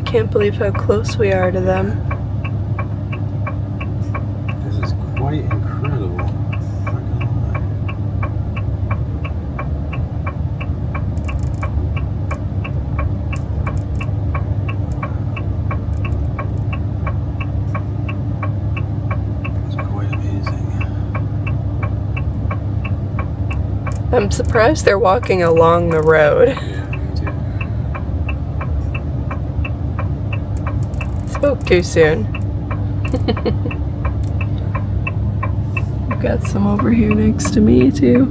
Can't believe how close we are to them. This is quite incredible. Not gonna lie. It's quite amazing. I'm surprised they're walking along the road. Yeah, me too. Spoke too soon. I've got some over here next to me too.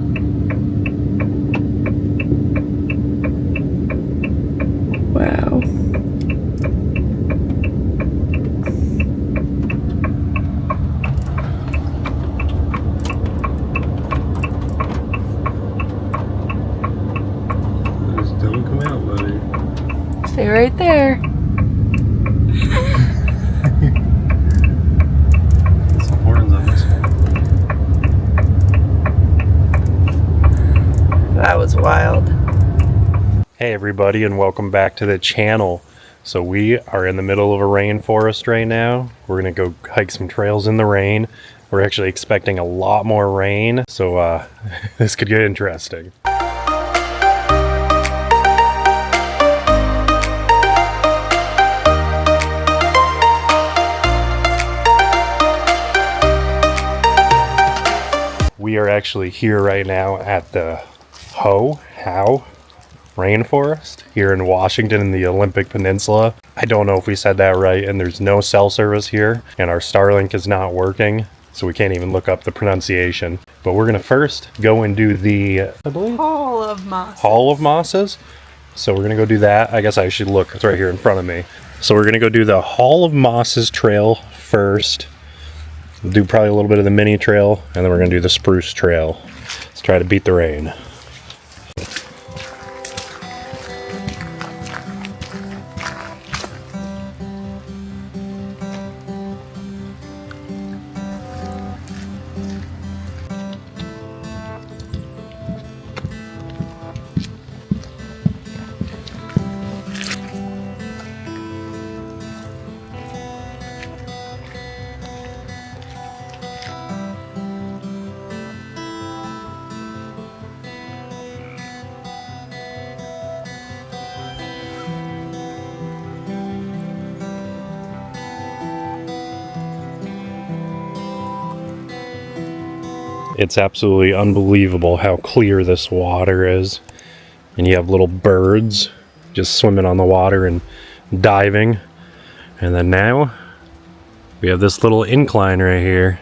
Wow. Just don't come out, buddy. Stay right there. Get some horns on this one. That was wild. Hey everybody, and welcome back to the channel. So we are in the middle of a rainforest right now. We're gonna go hike some trails in the rain. We're actually expecting a lot more rain, so this could get interesting. We are actually here right now at the Hoh Rainforest here in Washington in the Olympic Peninsula. I don't know if we said that right, and there's no cell service here, and our Starlink is not working, so we can't even look up the pronunciation. But we're gonna first go and do the, I believe, Hall of Moss. Hall of Mosses. So we're gonna go do that. I guess I should look. It's right here in front of me. So we're gonna go do the Hall of Mosses trail first. We'll do probably a little bit of the mini trail, and then we're gonna do the Spruce trail. Let's try to beat the rain. It's absolutely unbelievable how clear this water is. And you have little birds just swimming on the water and diving. And then now we have this little incline right here.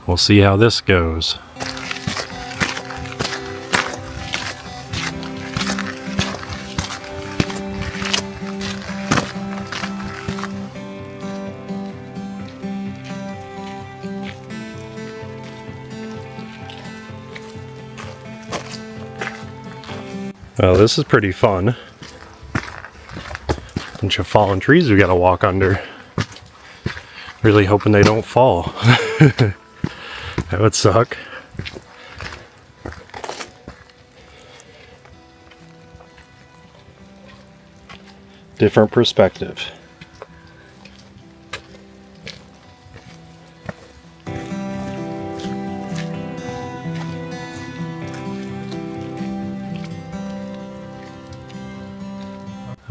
We'll see how this goes. Well, this is pretty fun. Bunch of fallen trees we gotta walk under. Really hoping they don't fall. That would suck. Different perspective.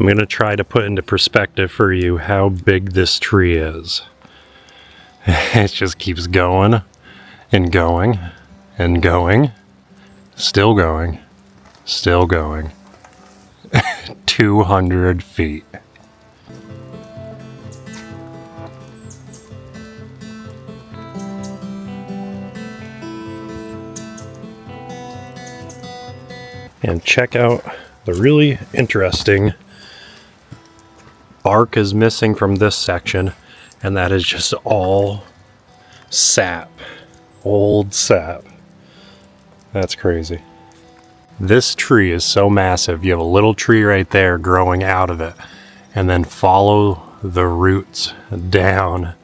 I'm going to try to put into perspective for you how big this tree is. It just keeps going and going and going, still going, still going. 200 feet. And check out the really interesting bark is missing from this section, and that is just all sap, old sap. That's crazy. This tree is so massive. You have a little tree right there growing out of it, and then follow the roots down.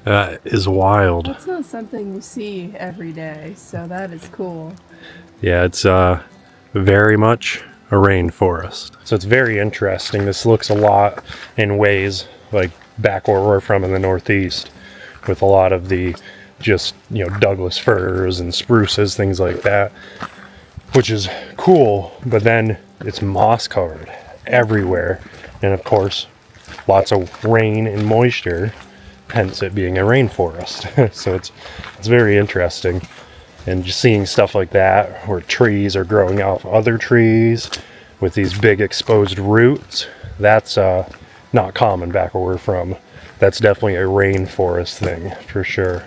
That is wild. That's not something you see every day, so that is cool. Yeah, it's very much a rainforest. So it's very interesting. This looks a lot in ways like back where we're from in the Northeast, with a lot of the just, you know, Douglas firs and spruces, things like that, which is cool. But then it's moss covered everywhere, and of course lots of rain and moisture, hence it being a rainforest. So it's very interesting. And just seeing stuff like that, where trees are growing off other trees with these big exposed roots, that's not common back where we're from. That's definitely a rainforest thing for sure.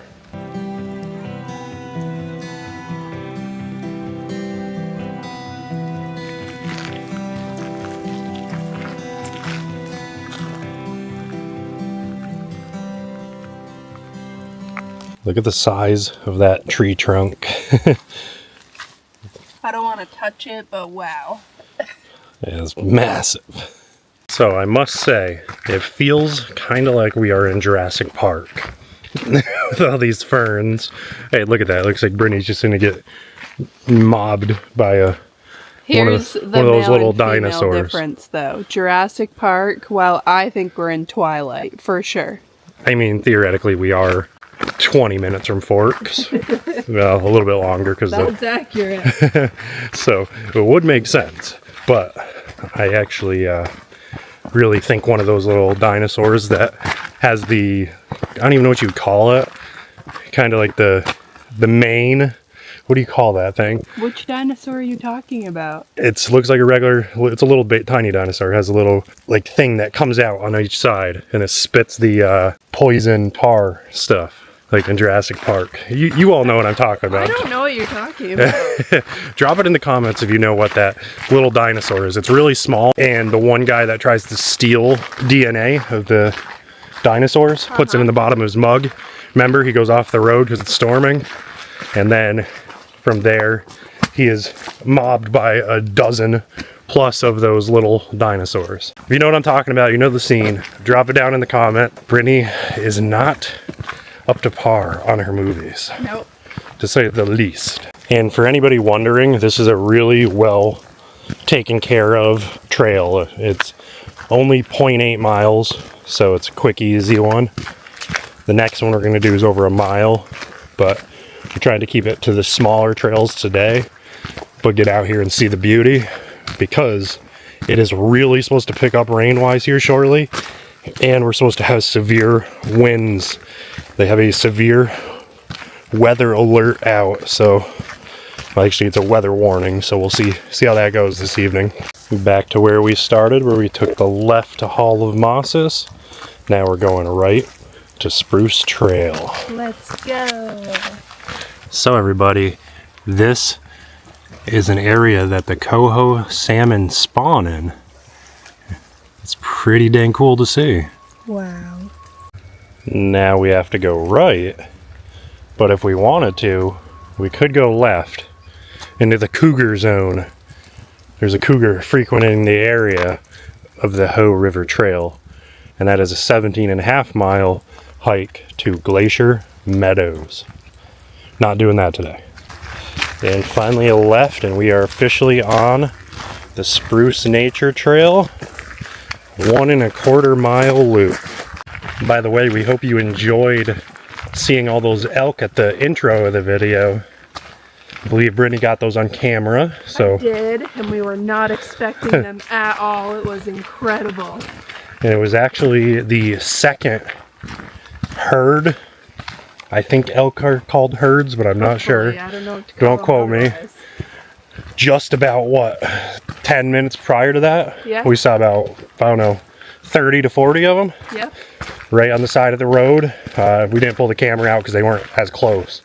Look at the size of that tree trunk. I don't want to touch it, but wow. It's massive. So I must say, it feels kind of like we are in Jurassic Park. With all these ferns. Hey, look at that. It looks like Brittany's just going to get mobbed by one of those little dinosaurs. Difference, though. Jurassic Park, well, I think we're in Twilight, for sure. I mean, theoretically, we are 20 minutes from Forks. Well, a little bit longer because that's accurate. So it would make sense, but I actually really think one of those little dinosaurs that has the, I don't even know what you'd call it, kind of like the mane. What do you call that thing? Which dinosaur are you talking about? It looks like a regular, it's a little bit tiny dinosaur. It has a little like thing that comes out on each side, and it spits the poison tar stuff. Like in Jurassic Park. You all know what I'm talking about. I don't know what you're talking about. Drop it in the comments if you know what that little dinosaur is. It's really small, and the one guy that tries to steal DNA of the dinosaurs puts it in the bottom of his mug. Remember, he goes off the road because it's storming, and then from there he is mobbed by a dozen plus of those little dinosaurs. If you know what I'm talking about, you know the scene. Drop it down in the comment. Brittany is not up to par on her movies. Nope. To say the least. And for anybody wondering, this is a really well taken care of trail. It's only 0.8 miles, so it's a quick, easy one. The next one we're going to do is over a mile, but we're trying to keep it to the smaller trails today, but get out here and see the beauty, because it is really supposed to pick up rain-wise here shortly, and we're supposed to have severe winds. They have a severe weather alert out, so well, actually it's a weather warning, so we'll see how that goes this evening. Back to where we started, where we took the left to Hall of Mosses. Now we're going right to Spruce Trail. Let's go. So everybody, this is an area that the coho salmon spawn in. It's pretty dang cool to see. Wow. Now we have to go right, but if we wanted to, we could go left into the cougar zone. There's a cougar frequenting the area of the Hoh River Trail, and that is a 17.5 mile hike to Glacier Meadows. Not doing that today. And finally a left, and we are officially on the Spruce Nature Trail, 1.25 mile loop. By the way, we hope you enjoyed seeing all those elk at the intro of the video. I believe Brittany got those on camera. So I did, and we were not expecting them at all. It was incredible. And it was actually the second herd. I think elk are called herds, but I'm not sure. I don't know what to Don't call quote me. Just about, what, 10 minutes prior to that? Yeah. We saw about, I don't know, 30 to 40 of them. Yep. Right on the side of the road. We didn't pull the camera out because they weren't as close.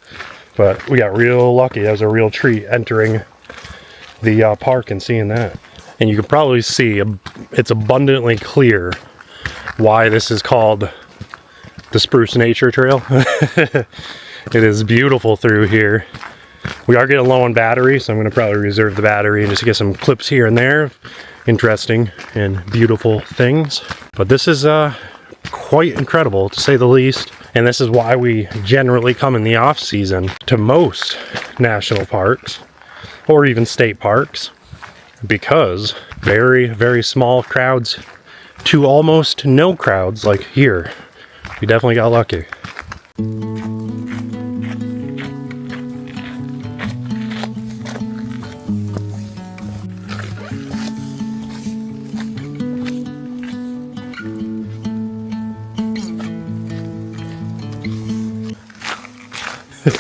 But we got real lucky. That was a real treat entering the park and seeing that. And you can probably see it's abundantly clear why this is called the Spruce Nature Trail. It is beautiful through here. We are getting low on battery, so I'm going to probably reserve the battery and just get some clips here and there. Interesting and beautiful things. But this is quite incredible, to say the least. And this is why we generally come in the off season to most national parks or even state parks. because very, very small crowds to almost no crowds like here. We definitely got lucky.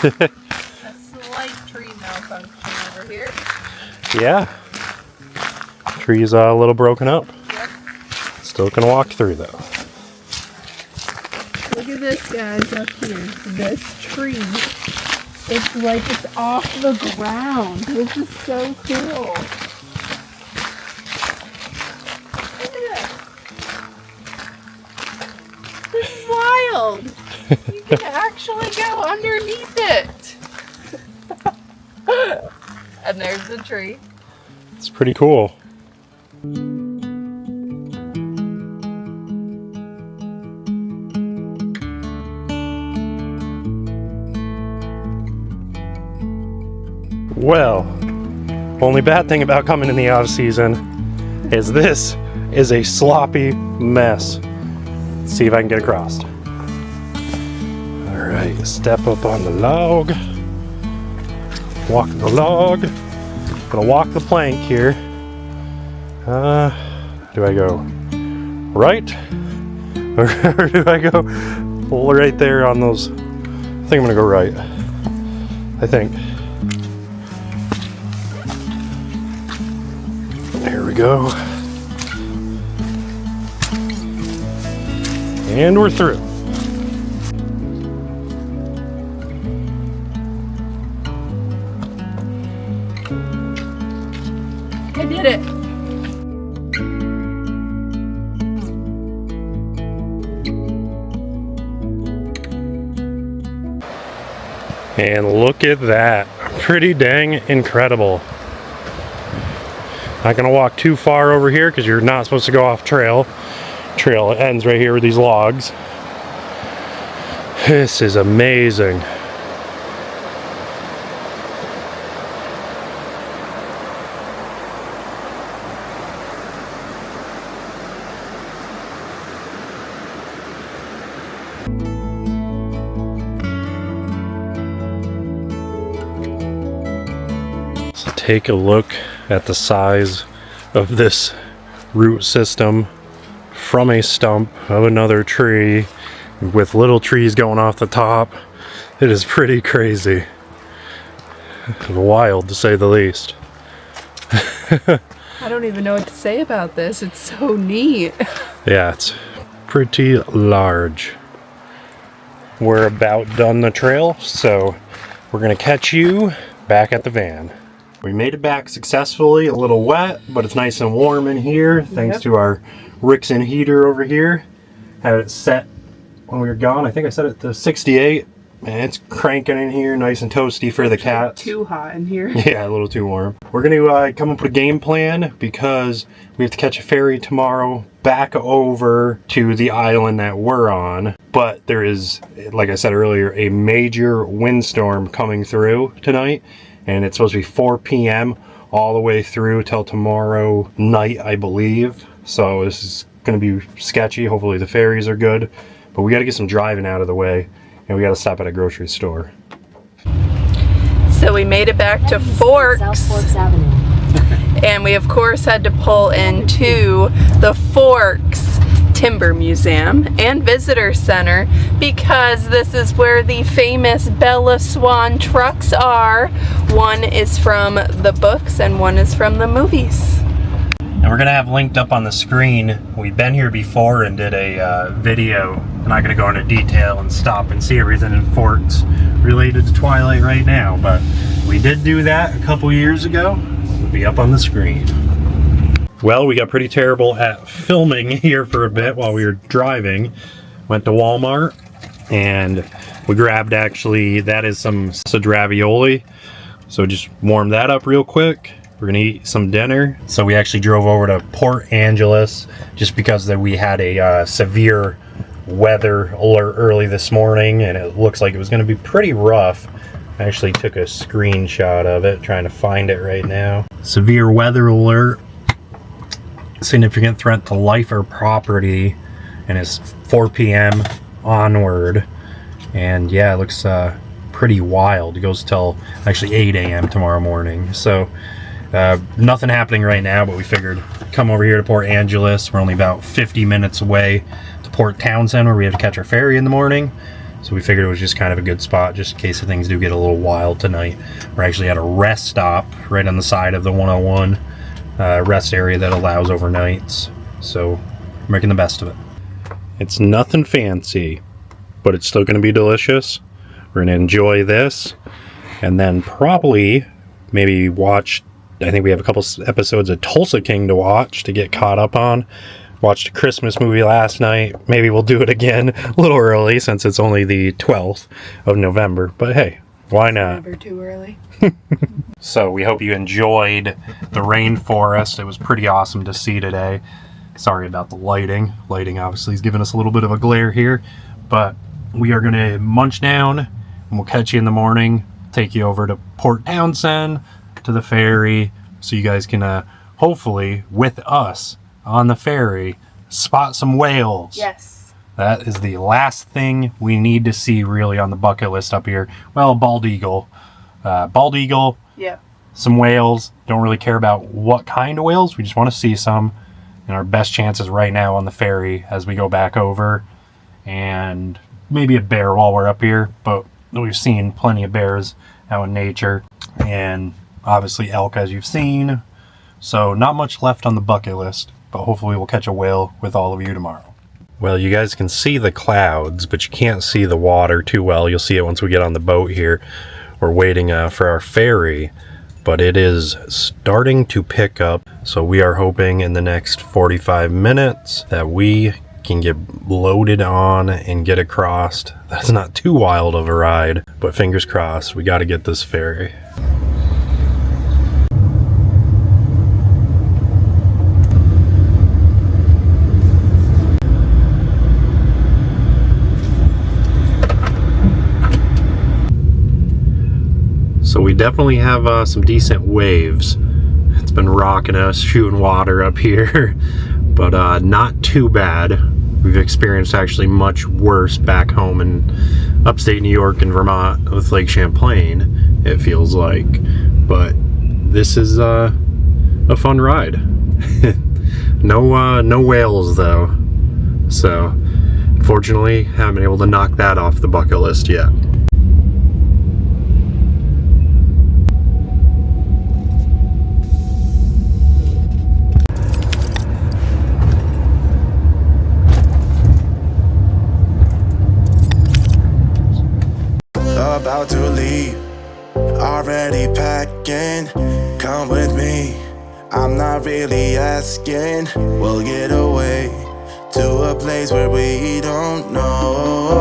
A slight tree malfunction over here. Yeah. Tree's a little broken up. Yep. Still can walk through though. Look at this, guys, up here. This tree. It's like it's off the ground. This is so cool. Look at this. This is wild. You can actually go underneath it. And there's the tree. It's pretty cool. Well, only bad thing about coming in the off season is this is a sloppy mess. Let's see if I can get across. All right, step up on the log. Walk the log. Gonna walk the plank here. Do I go right? Or do I go right there on those? I think I'm gonna go right. I think. There we go. And we're through. I did it. And look at that. Pretty dang incredible. Not gonna walk too far over here because you're not supposed to go off trail. Trail ends right here with these logs. This is amazing. So take a look at the size of this root system from a stump of another tree with little trees going off the top. It is pretty crazy. Wild to say the least. I don't even know what to say about this. It's so neat. Yeah, it's pretty large. We're about done the trail, so we're gonna catch you back at the van. We made it back successfully, a little wet, but it's nice and warm in here, thanks to our Rixon heater over here. Had it set when we were gone. I think I set it to 68, and it's cranking in here, nice and toasty for the cats. Too hot in here. Yeah, a little too warm. We're gonna come up with a game plan because we have to catch a ferry tomorrow back over to the island that we're on. But there is, like I said earlier, a major windstorm coming through tonight, and it's supposed to be 4 p.m. all the way through till tomorrow night, I believe. So this is going to be sketchy. Hopefully the ferries are good, but we got to get some driving out of the way, and we got to stop at a grocery store. So we made it back to Forks, and we of course had to pull into the Forks Timber Museum and Visitor Center because this is where the famous Bella Swan trucks are. One is from the books and one is from the movies. And we're gonna have linked up on the screen. We've been here before and did a video. I'm not gonna go into detail and stop and see everything in Forks related to Twilight right now, but we did do that a couple years ago. It'll be up on the screen. Well, we got pretty terrible at filming here for a bit while we were driving. Went to Walmart and we grabbed, actually, that is some sausage ravioli. So just warm that up real quick. We're gonna eat some dinner. So we actually drove over to Port Angeles just because we had a severe weather alert early this morning and it looks like it was gonna be pretty rough. I actually took a screenshot of it, trying to find it right now. Severe weather alert. Significant threat to life or property. And it's 4 p.m. onward. And yeah, it looks pretty wild. It goes till actually 8 a.m. tomorrow morning. So nothing happening right now, but we figured come over here to Port Angeles. We're only about 50 minutes away to Port Townsend, where we have to catch our ferry in the morning. So we figured it was just kind of a good spot just in case things do get a little wild tonight. We're actually at a rest stop right on the side of the 101 rest area that allows overnights. So we're making the best of it. It's nothing fancy, but it's still going to be delicious. We're going to enjoy this and then probably maybe watch, I think we have a couple episodes of Tulsa King to watch to get caught up on. Watched a Christmas movie last night. Maybe we'll do it again a little early since it's only the 12th of November. But hey, why not? Never too early. So we hope you enjoyed the rainforest. It was pretty awesome to see today. Sorry about the lighting. Lighting obviously is giving us a little bit of a glare here. But we are going to munch down and we'll catch you in the morning. Take you over to Port Townsend, to the ferry, so you guys can hopefully, with us on the ferry, spot some whales. Yes. That is the last thing we need to see really on the bucket list up here. Well, bald eagle. Yeah. Some whales. Don't really care about what kind of whales. We just want to see some. And our best chances right now on the ferry as we go back over. And maybe a bear while we're up here. But we've seen plenty of bears out in nature. And obviously elk, as you've seen. So not much left on the bucket list. But hopefully we'll catch a whale with all of you tomorrow. Well, you guys can see the clouds, but you can't see the water too well. You'll see it once we get on the boat here. We're waiting for our ferry, but it is starting to pick up. So we are hoping in the next 45 minutes that we can get loaded on and get across. That's not too wild of a ride, but fingers crossed, we got to get this ferry. So we definitely have some decent waves. It's been rocking us, shooting water up here, but not too bad. We've experienced actually much worse back home in upstate New York and Vermont with Lake Champlain, it feels like. But this is a fun ride. No whales though. So unfortunately, haven't been able to knock that off the bucket list yet. About to leave, already packing. Come with me, I'm not really asking. We'll get away to a place where we don't know.